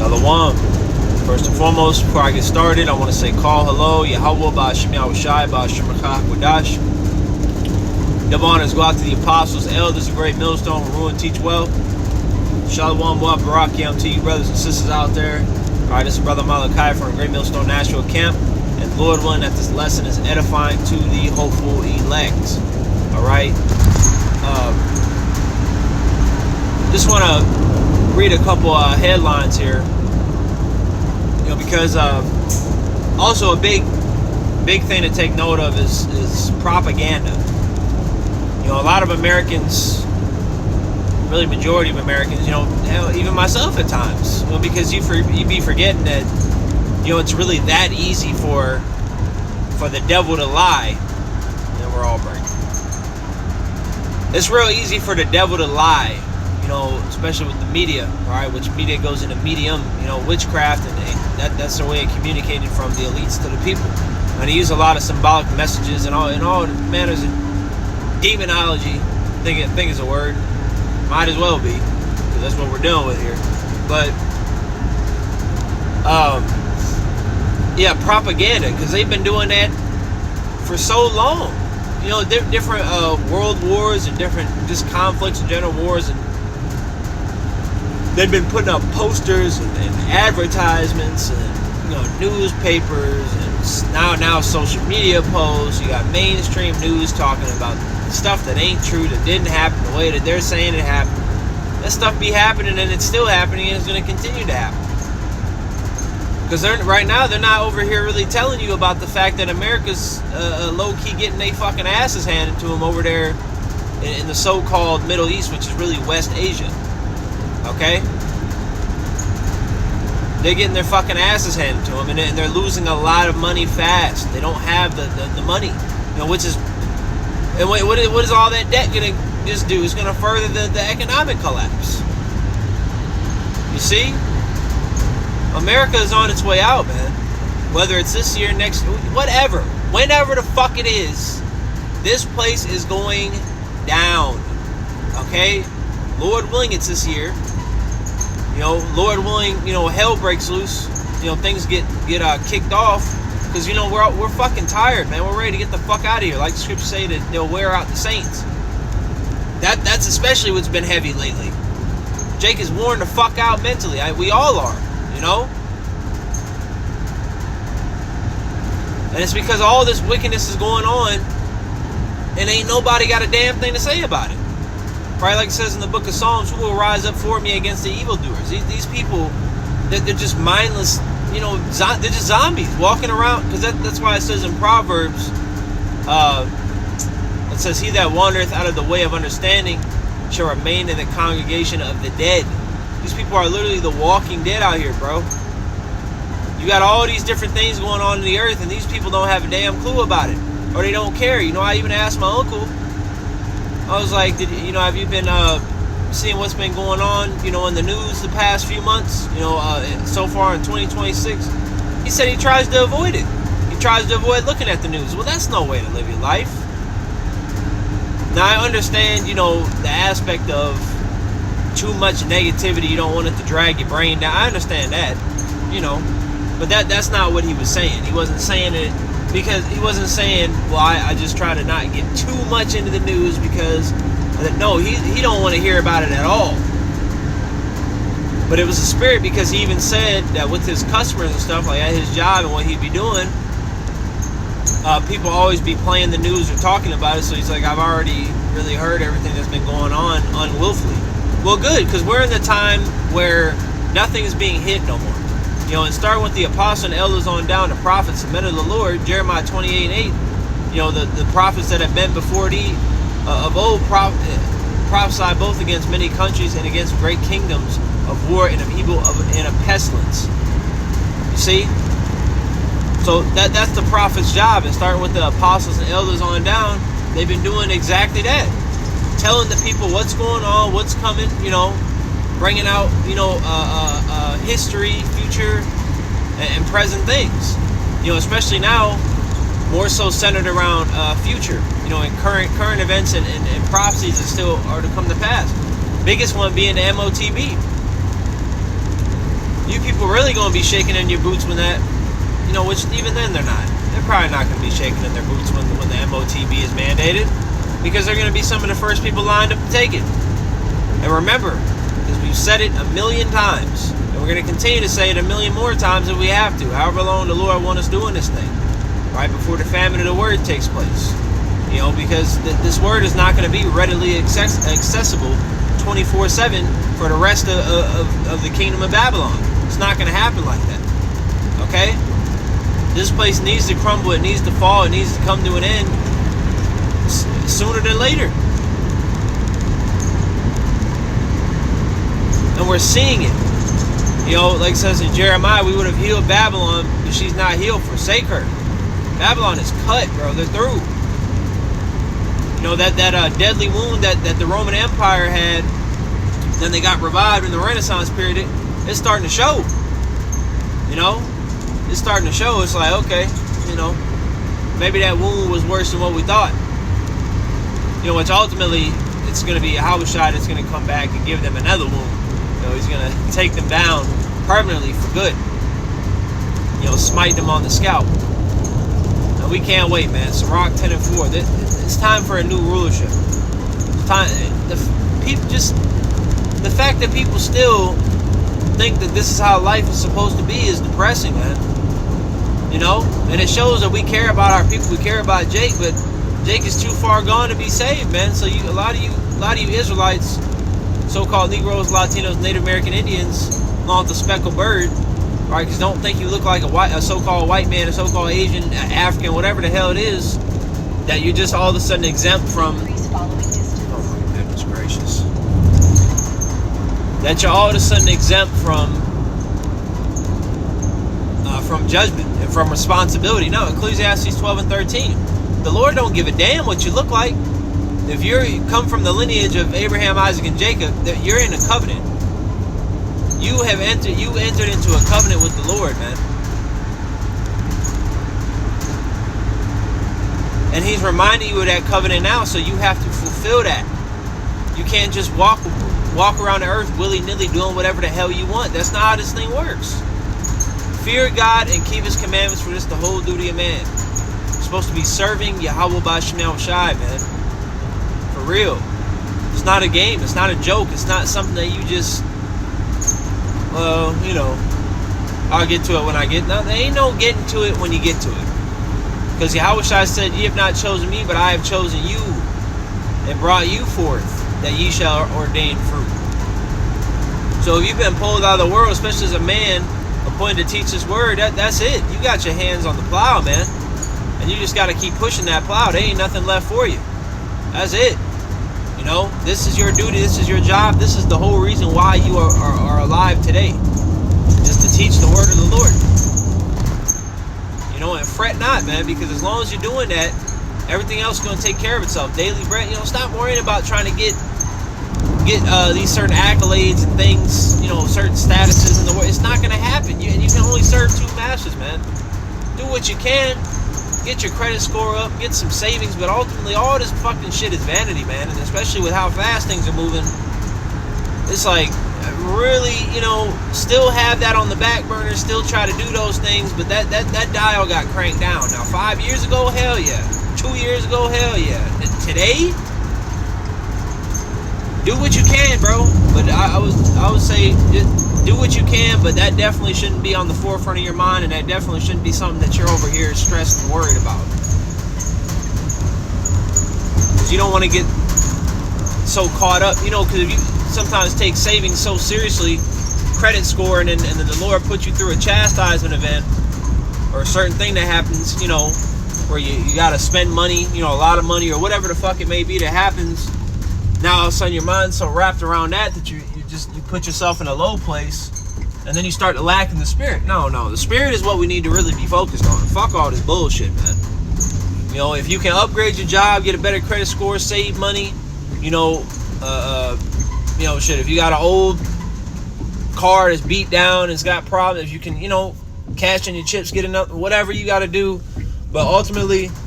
Shalom. First and foremost, before I get started, I want to say call hello, Yahweh, Ba'ashem Yahushai, Ba'ashem Rakah Wadash. Double honors go out to the apostles, elders, a great millstone, who rule and teach well. Shalom, Wa Barak Yam to you brothers and sisters out there. Alright, this is Brother Malachi from Great Millstone Nashville Camp. And Lord willing that this lesson is edifying to the hopeful elect. Alright. Just want to read a couple headlines here, because also a big thing to take note of is propaganda. A lot of Americans, really majority of Americans, hell, even myself at times, because you be forgetting that it's really that easy for the devil to lie. And we're all breaking. It's real easy for the devil to lie. Especially with the media, right? Which media goes into medium, witchcraft, and that's their way of communicating from the elites to the people. And they use a lot of symbolic messages and all manners of demonology. I think is a word. Might as well be, because that's what we're dealing with here. But propaganda, because they've been doing that for so long. Different world wars and different just conflicts and general wars, and they've been putting up posters and advertisements and newspapers and now social media posts. You got mainstream news talking about stuff that ain't true, that didn't happen the way that they're saying it happened. That stuff be happening, and it's still happening, and it's going to continue to happen. Because right now they're not over here really telling you about the fact that America's low-key getting their fucking asses handed to them over there in the so-called Middle East, which is really West Asia. Okay? They're getting their fucking asses handed to them, and they're losing a lot of money fast. They don't have the money, which is, and what is all that debt gonna just do? It's gonna further the economic collapse. You see, America is on its way out, man. Whether it's this year, next, whatever, whenever the fuck it is, this place is going down. Okay, Lord willing, it's this year. Lord willing, hell breaks loose. Things get kicked off, because we're fucking tired, man. We're ready to get the fuck out of here. Like the scriptures say, that they'll wear out the saints. That's especially what's been heavy lately. Jake is worn the fuck out mentally. We all are, And it's because all this wickedness is going on, and ain't nobody got a damn thing to say about it. Right, like it says in the book of Psalms, who will rise up for me against the evildoers? These people, they're just mindless, they're just zombies walking around. Because that's why it says in Proverbs, it says, he that wandereth out of the way of understanding shall remain in the congregation of the dead. These people are literally the walking dead out here, bro. You got all these different things going on in the earth, and these people don't have a damn clue about it. Or they don't care. I even asked my uncle, I was like, have you been seeing what's been going on, in the news the past few months, so far in 2026? He said he tries to avoid it. He tries to avoid looking at the news. Well, that's no way to live your life. Now, I understand, the aspect of too much negativity. You don't want it to drag your brain down. I understand that, but that's not what he was saying. He wasn't saying it. Because he wasn't saying, well, I just try to not get too much into the news, because, no, he don't want to hear about it at all. But it was a spirit, because he even said that with his customers and stuff, like at his job and what he'd be doing, people always be playing the news or talking about it. So he's like, I've already really heard everything that's been going on unwillfully. Well, good, because we're in the time where nothing is being hid no more. And starting with the apostles and elders on down, the prophets, the men of the Lord, Jeremiah 28:8, the prophets that have been before thee of old prophesy both against many countries and against great kingdoms of war and of evil and of pestilence. You see? So that's the prophet's job. And starting with the apostles and elders on down, they've been doing exactly that. Telling the people what's going on, what's coming, bringing out, history, future, and present things. Especially now, more so centered around future. And current events and prophecies that still are to come to pass. Biggest one being the MOTB. You people really gonna be shaking in your boots when that, which even then they're not. They're probably not gonna be shaking in their boots when the MOTB is mandated, because they're gonna be some of the first people lined up to take it. And remember, because we've said it a million times, and we're gonna continue to say it a million more times if we have to, however long the Lord wants us doing this thing, right before the famine of the word takes place. Because this word is not going to be readily accessible 24/7 for the rest of the kingdom of Babylon. It's not going to happen like that. Okay? This place needs to crumble. It needs to fall. It needs to come to an end sooner than later. And we're seeing it. Like it says in Jeremiah, we would have healed Babylon, but she's not healed. Forsake her. Babylon is cut, bro. They're through. That deadly wound that the Roman Empire had, then they got revived in the Renaissance period, it's starting to show. It's starting to show. It's like, okay, maybe that wound was worse than what we thought. Which ultimately, it's going to be Yahushua that's going to come back and give them another wound. He's going to take them down permanently for good. Smite them on the scalp. And we can't wait, man. Sirach 10 and 4. It's time for a new rulership. The fact that people still think that this is how life is supposed to be is depressing, man. And it shows that we care about our people. We care about Jake, but Jake is too far gone to be saved, man. So a lot of you Israelites, so-called Negroes, Latinos, Native American Indians, along with the speckled bird, right? Because don't think you look like a so-called white man, a so-called Asian, African, whatever the hell it is, that you're just all of a sudden exempt from. Oh my goodness gracious! That you're all of a sudden exempt from judgment and from responsibility. No, Ecclesiastes 12 and 13. The Lord don't give a damn what you look like. If you come from the lineage of Abraham, Isaac, and Jacob, that you're in a covenant. You entered into a covenant with the Lord, man. And he's reminding you of that covenant now, so you have to fulfill that. You can't just walk around the earth willy-nilly doing whatever the hell you want. That's not how this thing works. Fear God and keep his commandments, for this the whole duty of man. You're supposed to be serving Yahweh B'Shem Yahushai, man. For real. It's not a game. It's not a joke. It's not something that you just, I'll get to it when I get. No, there ain't no getting to it when you get to it. Because Yahushua said, ye have not chosen me, but I have chosen you and brought you forth, that ye shall ordain fruit. So if you've been pulled out of the world, especially as a man appointed to teach this word, that's it. You got your hands on the plow, man. And you just got to keep pushing that plow. There ain't nothing left for you. That's it. This is your duty. This is your job. This is the whole reason why you are alive today. Just to teach the word of the Lord. And fret not, man, because as long as you're doing that, everything else is going to take care of itself. Daily bread, stop worrying about trying to get these certain accolades and things, certain statuses in the world. It's not going to happen. And you can only serve two masters, man. Do what you can. Get your credit score up, get some savings, but ultimately all this fucking shit is vanity, man. And especially with how fast things are moving, it's like, really, still have that on the back burner, still try to do those things, but that dial got cranked down. Now, 5 years ago, hell yeah. 2 years ago, hell yeah. Today, do what you can, bro. But I would say, do what you can, but that definitely shouldn't be on the forefront of your mind, and that definitely shouldn't be something that you're over here stressed and worried about. Because you don't want to get so caught up, because if you sometimes take savings so seriously, credit score, and then the Lord puts you through a chastisement event or a certain thing that happens, where you got to spend money, a lot of money or whatever the fuck it may be that happens. Now all of a sudden your mind's so wrapped around that you put yourself in a low place, and then you start to lack in the spirit. No, the spirit is what we need to really be focused on. Fuck all this bullshit, man. If you can upgrade your job, get a better credit score, save money, shit, if you got an old car that's beat down, it's got problems, if you can, cash in your chips, get enough, whatever you got to do. But ultimately,